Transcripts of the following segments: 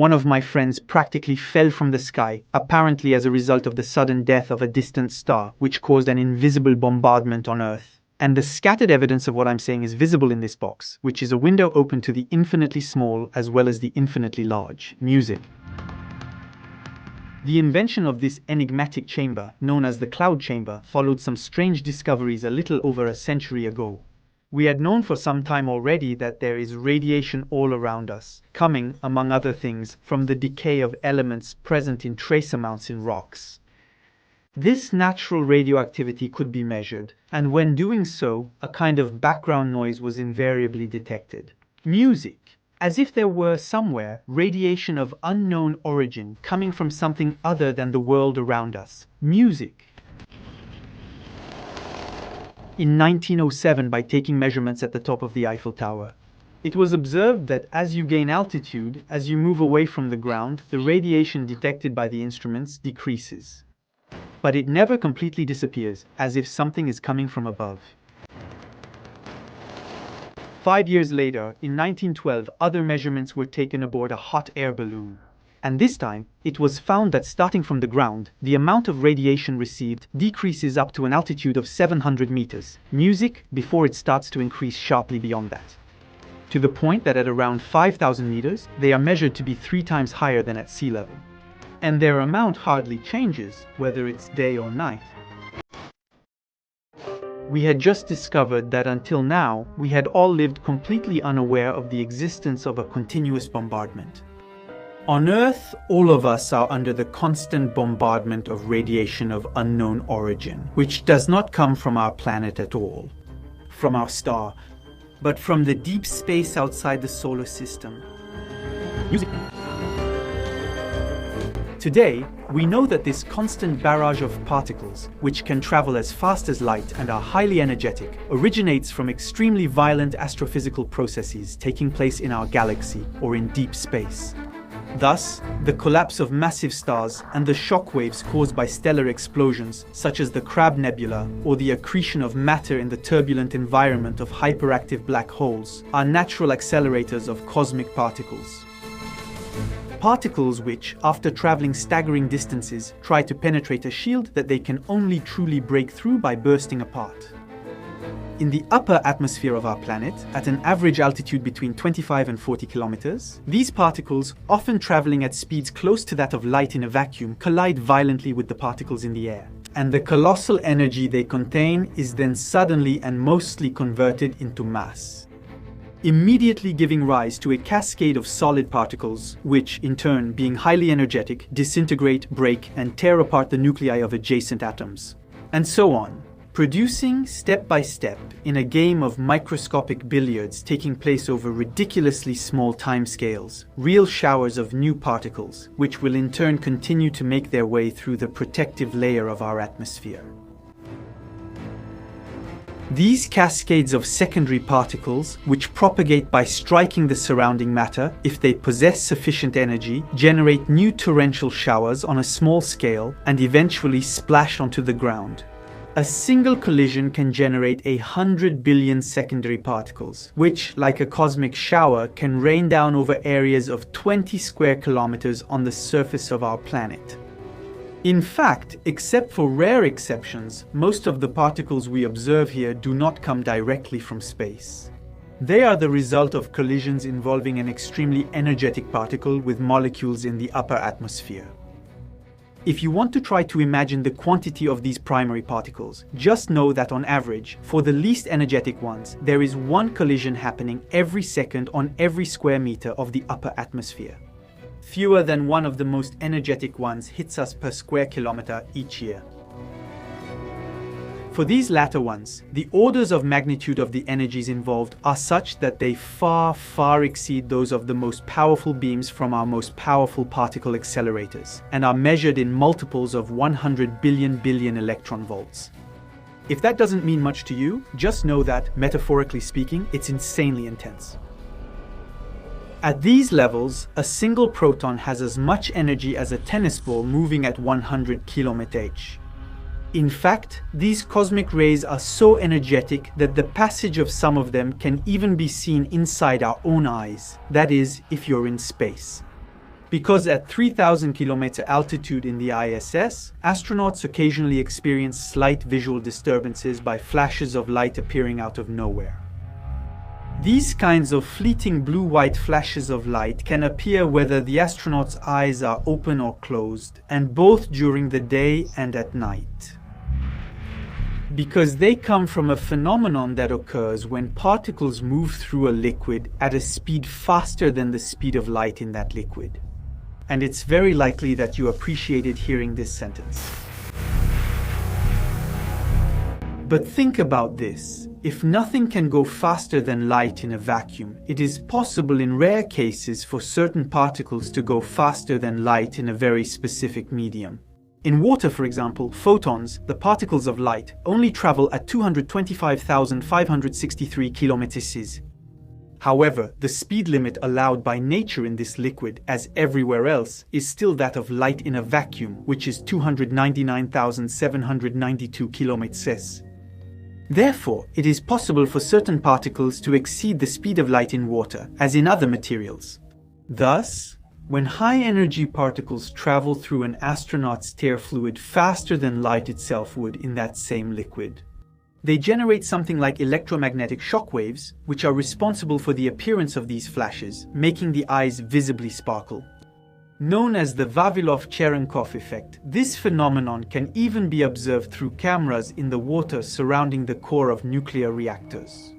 one of my friends practically fell from the sky, apparently as a result of the sudden death of a distant star, which caused an invisible bombardment on Earth. And the scattered evidence of what I'm saying is visible in this box, which is a window open to the infinitely small as well as the infinitely large music. The invention of this enigmatic chamber, known as the cloud chamber, followed some strange discoveries a little over a century ago. We had known for some time already that there is radiation all around us, coming, among other things, from the decay of elements present in trace amounts in rocks. This natural radioactivity could be measured, and when doing so, a kind of background noise was invariably detected. Music, as if there were somewhere radiation of unknown origin coming from something other than the world around us. Music. In 1907, by taking measurements at the top of the Eiffel Tower, it was observed that as you gain altitude, as you move away from the ground, the radiation detected by the instruments decreases. But it never completely disappears, as if something is coming from above. 5 years later, in 1912, other measurements were taken aboard a hot air balloon. And this time, it was found that starting from the ground, the amount of radiation received decreases up to an altitude of 700 meters, music, before it starts to increase sharply beyond that. To the point that at around 5,000 meters, they are measured to be 3 times higher than at sea level. And their amount hardly changes, whether it's day or night. We had just discovered that until now, we had all lived completely unaware of the existence of a continuous bombardment. On Earth, all of us are under the constant bombardment of radiation of unknown origin, which does not come from our planet at all, from our star, but from the deep space outside the solar system. Music. Today, we know that this constant barrage of particles, which can travel as fast as light and are highly energetic, originates from extremely violent astrophysical processes taking place in our galaxy or in deep space. Thus, the collapse of massive stars and the shock waves caused by stellar explosions, such as the Crab Nebula or the accretion of matter in the turbulent environment of hyperactive black holes, are natural accelerators of cosmic particles. Particles which, after traveling staggering distances, try to penetrate a shield that they can only truly break through by bursting apart. In the upper atmosphere of our planet, at an average altitude between 25 and 40 kilometers, these particles, often traveling at speeds close to that of light in a vacuum, collide violently with the particles in the air. And the colossal energy they contain is then suddenly and mostly converted into mass, immediately giving rise to a cascade of solid particles, which, in turn, being highly energetic, disintegrate, break, and tear apart the nuclei of adjacent atoms. And so on, producing, step by step, in a game of microscopic billiards taking place over ridiculously small timescales, real showers of new particles, which will in turn continue to make their way through the protective layer of our atmosphere. These cascades of secondary particles, which propagate by striking the surrounding matter, if they possess sufficient energy, generate new torrential showers on a small scale and eventually splash onto the ground. A single collision can generate 100 billion secondary particles, which, like a cosmic shower, can rain down over areas of 20 square kilometers on the surface of our planet. In fact, except for rare exceptions, most of the particles we observe here do not come directly from space. They are the result of collisions involving an extremely energetic particle with molecules in the upper atmosphere. If you want to try to imagine the quantity of these primary particles, just know that on average, for the least energetic ones, there is one collision happening every second on every square meter of the upper atmosphere. Fewer than one of the most energetic ones hits us per square kilometer each year. For these latter ones, the orders of magnitude of the energies involved are such that they far, far exceed those of the most powerful beams from our most powerful particle accelerators, and are measured in multiples of 100 billion electron volts. If that doesn't mean much to you, just know that, metaphorically speaking, it's insanely intense. At these levels, a single proton has as much energy as a tennis ball moving at 100 km/h. In fact, these cosmic rays are so energetic that the passage of some of them can even be seen inside our own eyes, that is, if you're in space. Because at 3,000 kilometer altitude in the ISS, astronauts occasionally experience slight visual disturbances by flashes of light appearing out of nowhere. These kinds of fleeting blue-white flashes of light can appear whether the astronaut's eyes are open or closed, and both during the day and at night. Because they come from a phenomenon that occurs when particles move through a liquid at a speed faster than the speed of light in that liquid. And it's very likely that you appreciated hearing this sentence. But think about this. If nothing can go faster than light in a vacuum, it is possible in rare cases for certain particles to go faster than light in a very specific medium. In water, for example, photons, the particles of light, only travel at 225,563 kilometers. However, the speed limit allowed by nature in this liquid, as everywhere else, is still that of light in a vacuum, which is 299,792 kilometers. Therefore, it is possible for certain particles to exceed the speed of light in water, as in other materials. Thus, when high-energy particles travel through an astronaut's tear fluid faster than light itself would in that same liquid, they generate something like electromagnetic shock waves, which are responsible for the appearance of these flashes, making the eyes visibly sparkle. Known as the Vavilov-Cherenkov effect, this phenomenon can even be observed through cameras in the water surrounding the core of nuclear reactors.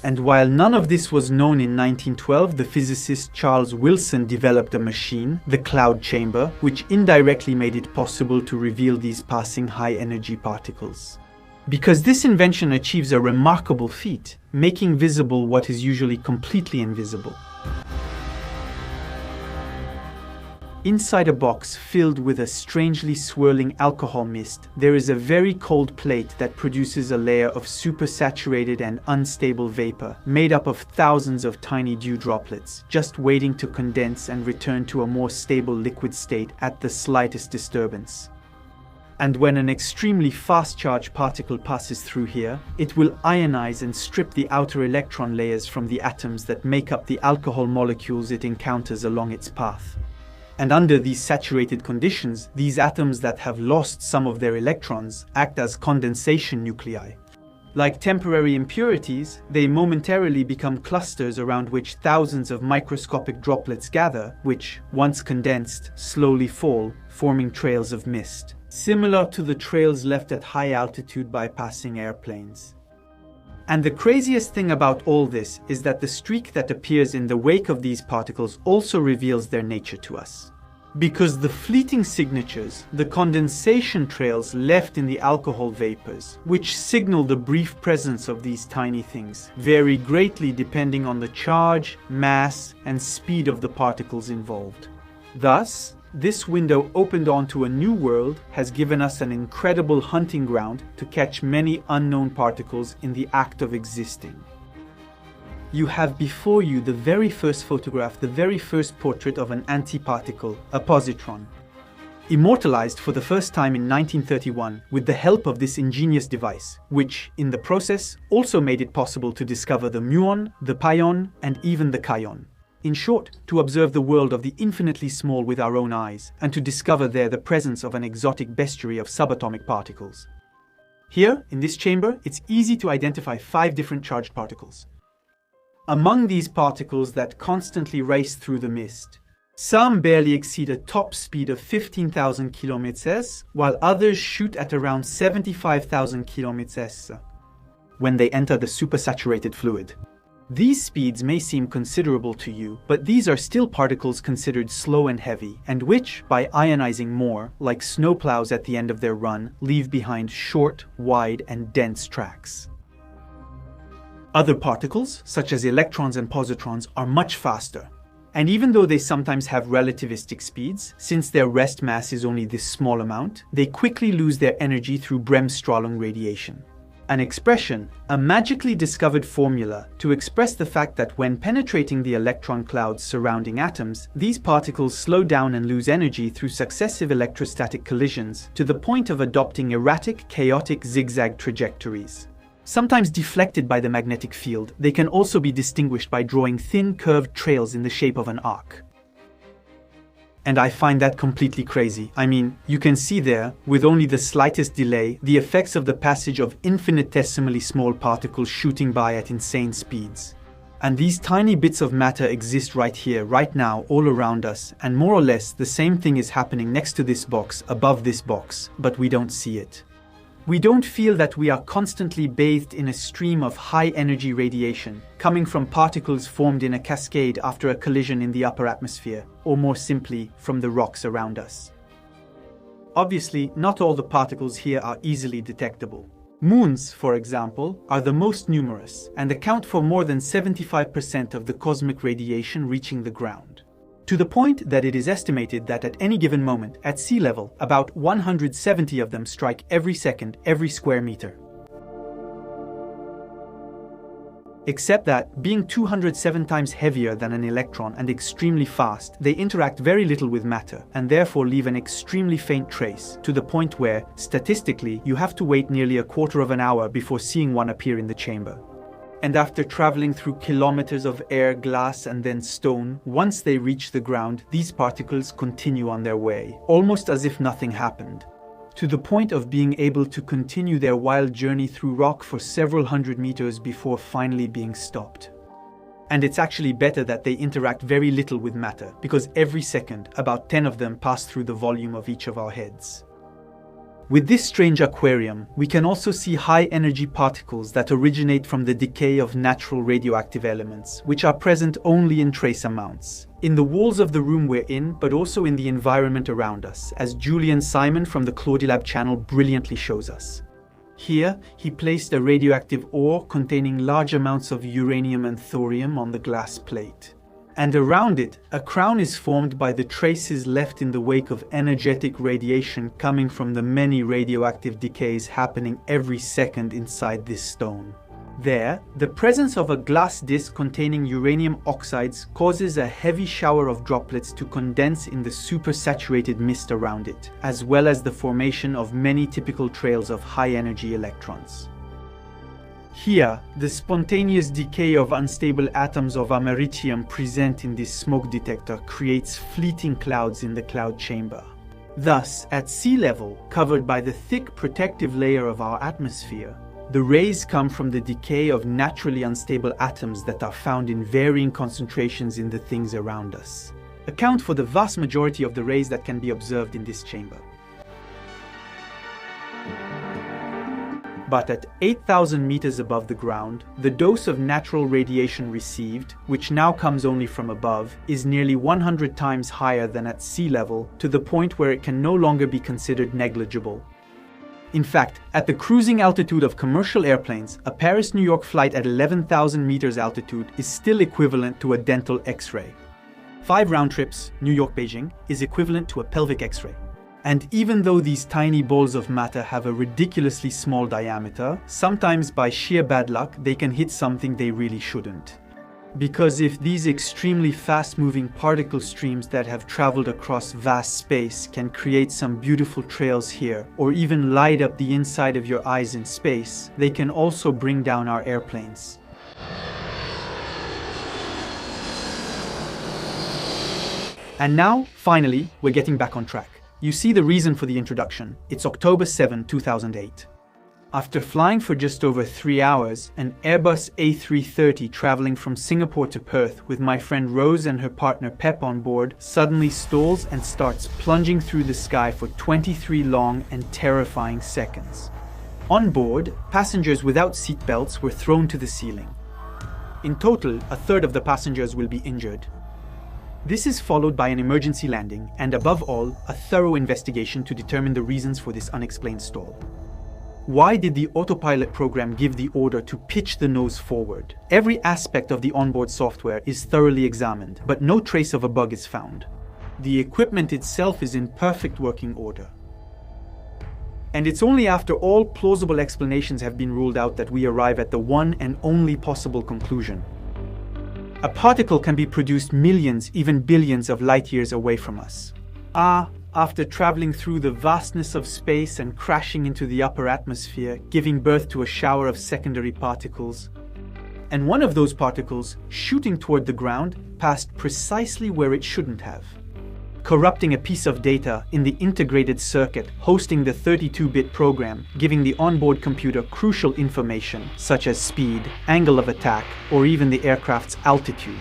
And while none of this was known in 1912, the physicist Charles Wilson developed a machine, the cloud chamber, which indirectly made it possible to reveal these passing high-energy particles. Because this invention achieves a remarkable feat, making visible what is usually completely invisible. Inside a box filled with a strangely swirling alcohol mist, there is a very cold plate that produces a layer of supersaturated and unstable vapor, made up of thousands of tiny dew droplets, just waiting to condense and return to a more stable liquid state at the slightest disturbance. And when an extremely fast-charged particle passes through here, it will ionize and strip the outer electron layers from the atoms that make up the alcohol molecules it encounters along its path. And under these saturated conditions, these atoms that have lost some of their electrons act as condensation nuclei. Like temporary impurities, they momentarily become clusters around which thousands of microscopic droplets gather, which, once condensed, slowly fall, forming trails of mist, similar to the trails left at high altitude by passing airplanes. And the craziest thing about all this is that the streak that appears in the wake of these particles also reveals their nature to us. Because the fleeting signatures, the condensation trails left in the alcohol vapors, which signal the brief presence of these tiny things, vary greatly depending on the charge, mass, and speed of the particles involved. Thus, this window opened onto a new world has given us an incredible hunting ground to catch many unknown particles in the act of existing. You have before you the very first photograph, the very first portrait of an antiparticle, a positron. Immortalized for the first time in 1931 with the help of this ingenious device, which, in the process, also made it possible to discover the muon, the pion, and even the kaon. In short, to observe the world of the infinitely small with our own eyes, and to discover there the presence of an exotic bestiary of subatomic particles. Here, in this chamber, it's easy to identify 5 different charged particles. Among these particles that constantly race through the mist, some barely exceed a top speed of 15,000 kilometers, while others shoot at around 75,000 kilometers when they enter the supersaturated fluid. These speeds may seem considerable to you, but these are still particles considered slow and heavy, and which, by ionizing more, like snowplows at the end of their run, leave behind short, wide, and dense tracks. Other particles, such as electrons and positrons, are much faster. And even though they sometimes have relativistic speeds, since their rest mass is only this small amount, they quickly lose their energy through Bremsstrahlung radiation. An expression, a magically discovered formula to express the fact that when penetrating the electron clouds surrounding atoms, these particles slow down and lose energy through successive electrostatic collisions to the point of adopting erratic, chaotic zigzag trajectories. Sometimes deflected by the magnetic field, they can also be distinguished by drawing thin, curved trails in the shape of an arc. And I find that completely crazy. I mean, you can see there, with only the slightest delay, the effects of the passage of infinitesimally small particles shooting by at insane speeds. And these tiny bits of matter exist right here, right now, all around us, and more or less the same thing is happening next to this box, above this box, but we don't see it. We don't feel that we are constantly bathed in a stream of high-energy radiation, coming from particles formed in a cascade after a collision in the upper atmosphere, or more simply, from the rocks around us. Obviously, not all the particles here are easily detectable. Moons, for example, are the most numerous and account for more than 75% of the cosmic radiation reaching the ground. To the point that it is estimated that at any given moment, at sea level, about 170 of them strike every second, every square meter. Except that, being 207 times heavier than an electron and extremely fast, they interact very little with matter, and therefore leave an extremely faint trace, to the point where, statistically, you have to wait nearly a quarter of an hour before seeing one appear in the chamber. And after traveling through kilometers of air, glass, and then stone, once they reach the ground, these particles continue on their way, almost as if nothing happened, to the point of being able to continue their wild journey through rock for several hundred meters before finally being stopped. And it's actually better that they interact very little with matter, because every second, about 10 of them pass through the volume of each of our heads. With this strange aquarium, we can also see high-energy particles that originate from the decay of natural radioactive elements, which are present only in trace amounts, in the walls of the room we're in, but also in the environment around us, as Julian Simon from the Claudilab channel brilliantly shows us. Here, he placed a radioactive ore containing large amounts of uranium and thorium on the glass plate. And around it, a crown is formed by the traces left in the wake of energetic radiation coming from the many radioactive decays happening every second inside this stone. There, the presence of a glass disc containing uranium oxides causes a heavy shower of droplets to condense in the supersaturated mist around it, as well as the formation of many typical trails of high-energy electrons. Here, the spontaneous decay of unstable atoms of americium present in this smoke detector creates fleeting clouds in the cloud chamber. Thus, at sea level, covered by the thick protective layer of our atmosphere, the rays come from the decay of naturally unstable atoms that are found in varying concentrations in the things around us, account for the vast majority of the rays that can be observed in this chamber. But at 8,000 meters above the ground, the dose of natural radiation received, which now comes only from above, is nearly 100 times higher than at sea level, to the point where it can no longer be considered negligible. In fact, at the cruising altitude of commercial airplanes, a Paris-New York flight at 11,000 meters altitude is still equivalent to a dental X-ray. 5 round trips, New York-Beijing, is equivalent to a pelvic X-ray. And even though these tiny balls of matter have a ridiculously small diameter, sometimes by sheer bad luck they can hit something they really shouldn't. Because if these extremely fast-moving particle streams that have traveled across vast space can create some beautiful trails here, or even light up the inside of your eyes in space, they can also bring down our airplanes. And now, finally, we're getting back on track. You see the reason for the introduction. It's October 7, 2008. After flying for just over 3 hours, an Airbus A330 traveling from Singapore to Perth with my friend Rose and her partner Pep on board suddenly stalls and starts plunging through the sky for 23 long and terrifying seconds. On board, passengers without seatbelts were thrown to the ceiling. In total, a third of the passengers will be injured. This is followed by an emergency landing and, above all, a thorough investigation to determine the reasons for this unexplained stall. Why did the autopilot program give the order to pitch the nose forward? Every aspect of the onboard software is thoroughly examined, but no trace of a bug is found. The equipment itself is in perfect working order. And it's only after all plausible explanations have been ruled out that we arrive at the one and only possible conclusion. A particle can be produced millions, even billions of light years away from us. A after traveling through the vastness of space and crashing into the upper atmosphere, giving birth to a shower of secondary particles. And one of those particles, shooting toward the ground, passed precisely where it shouldn't have, corrupting a piece of data in the integrated circuit hosting the 32-bit program, giving the onboard computer crucial information such as speed, angle of attack, or even the aircraft's altitude.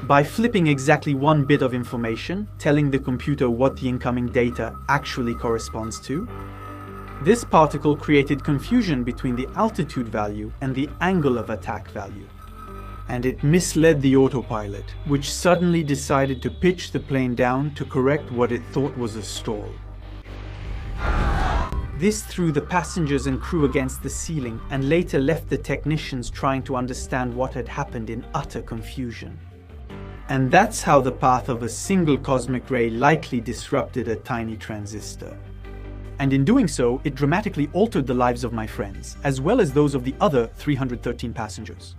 By flipping exactly one bit of information, telling the computer what the incoming data actually corresponds to, this particle created confusion between the altitude value and the angle of attack value. And it misled the autopilot, which suddenly decided to pitch the plane down to correct what it thought was a stall. This threw the passengers and crew against the ceiling and later left the technicians trying to understand what had happened in utter confusion. And that's how the path of a single cosmic ray likely disrupted a tiny transistor. And in doing so, it dramatically altered the lives of my friends, as well as those of the other 313 passengers.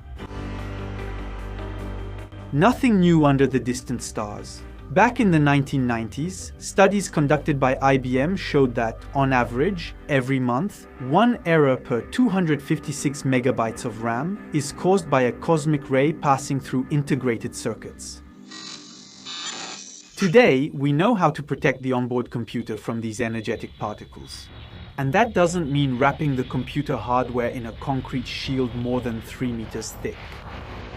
Nothing new under the distant stars. Back in the 1990s, studies conducted by IBM showed that, on average, every month, one error per 256 megabytes of RAM is caused by a cosmic ray passing through integrated circuits. Today, we know how to protect the onboard computer from these energetic particles. And that doesn't mean wrapping the computer hardware in a concrete shield more than 3 meters thick,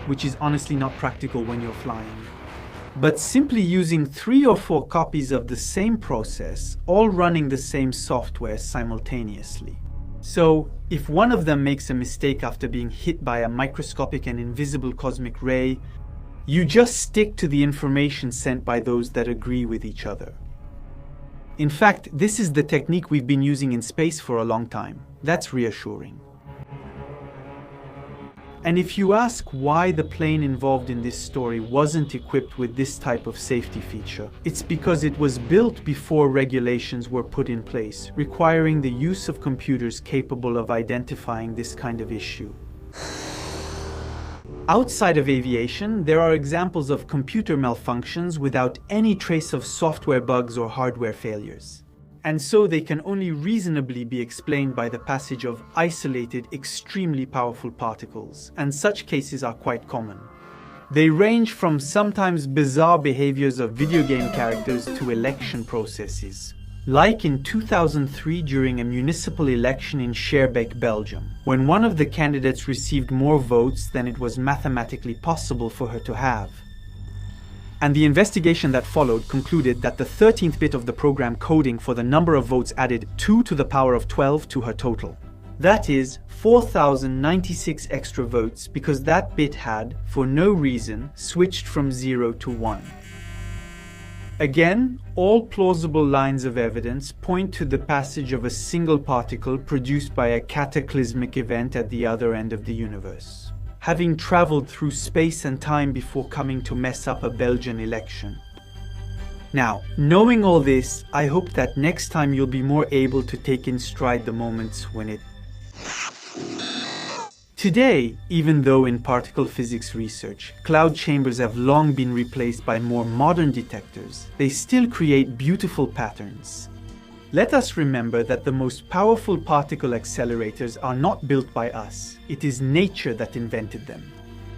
which is honestly not practical when you're flying, but simply using 3 or 4 copies of the same process, all running the same software simultaneously. So, if one of them makes a mistake after being hit by a microscopic and invisible cosmic ray, you just stick to the information sent by those that agree with each other. In fact, this is the technique we've been using in space for a long time. That's reassuring. And if you ask why the plane involved in this story wasn't equipped with this type of safety feature, it's because it was built before regulations were put in place, requiring the use of computers capable of identifying this kind of issue. Outside of aviation, there are examples of computer malfunctions without any trace of software bugs or hardware failures. And so they can only reasonably be explained by the passage of isolated, extremely powerful particles, and such cases are quite common. They range from sometimes bizarre behaviors of video game characters to election processes. Like in 2003 during a municipal election in Schaerbeek, Belgium, when one of the candidates received more votes than it was mathematically possible for her to have. And the investigation that followed concluded that the 13th bit of the program coding for the number of votes added 2 to the power of 12 to her total. That is 4,096 extra votes because that bit had, for no reason, switched from 0 to 1. Again, all plausible lines of evidence point to the passage of a single particle produced by a cataclysmic event at the other end of the universe, having traveled through space and time before coming to mess up a Belgian election. Now, knowing all this, I hope that next time you'll be more able to take in stride the moments when it... Today, even though in particle physics research, cloud chambers have long been replaced by more modern detectors, they still create beautiful patterns. Let us remember that the most powerful particle accelerators are not built by us. It is nature that invented them.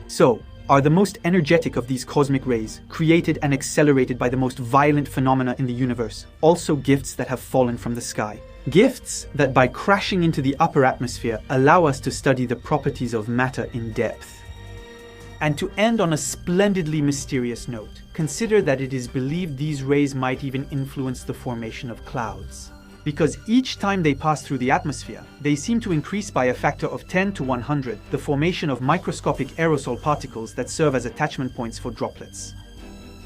So, are the most energetic of these cosmic rays, created and accelerated by the most violent phenomena in the universe, also gifts that have fallen from the sky? Gifts that by crashing into the upper atmosphere allow us to study the properties of matter in depth. And to end on a splendidly mysterious note, consider that it is believed these rays might even influence the formation of clouds. Because each time they pass through the atmosphere, they seem to increase by a factor of 10 to 100 the formation of microscopic aerosol particles that serve as attachment points for droplets.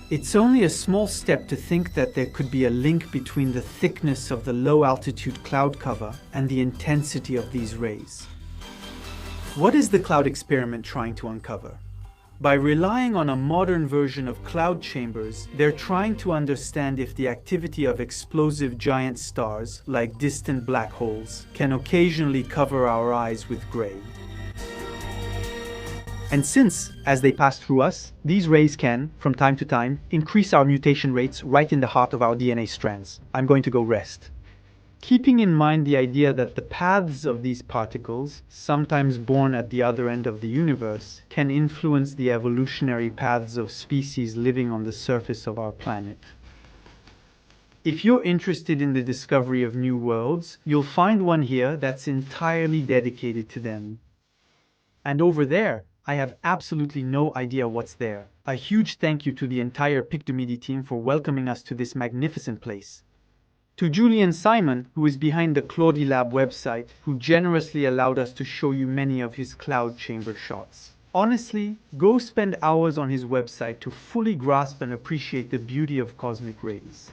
It's only a small step to think that there could be a link between the thickness of the low-altitude cloud cover and the intensity of these rays. What is the cloud experiment trying to uncover? By relying on a modern version of cloud chambers, they're trying to understand if the activity of explosive giant stars, like distant black holes, can occasionally cover our eyes with gray. And since, as they pass through us, these rays can, from time to time, increase our mutation rates right in the heart of our DNA strands, I'm going to go rest. Keeping in mind the idea that the paths of these particles, sometimes born at the other end of the universe, can influence the evolutionary paths of species living on the surface of our planet. If you're interested in the discovery of new worlds, you'll find one here that's entirely dedicated to them. And over there, I have absolutely no idea what's there. A huge thank you to the entire Pictomidi team for welcoming us to this magnificent place. To Julian Simon, who is behind the Claudilab website, who generously allowed us to show you many of his cloud chamber shots. Honestly, go spend hours on his website to fully grasp and appreciate the beauty of cosmic rays.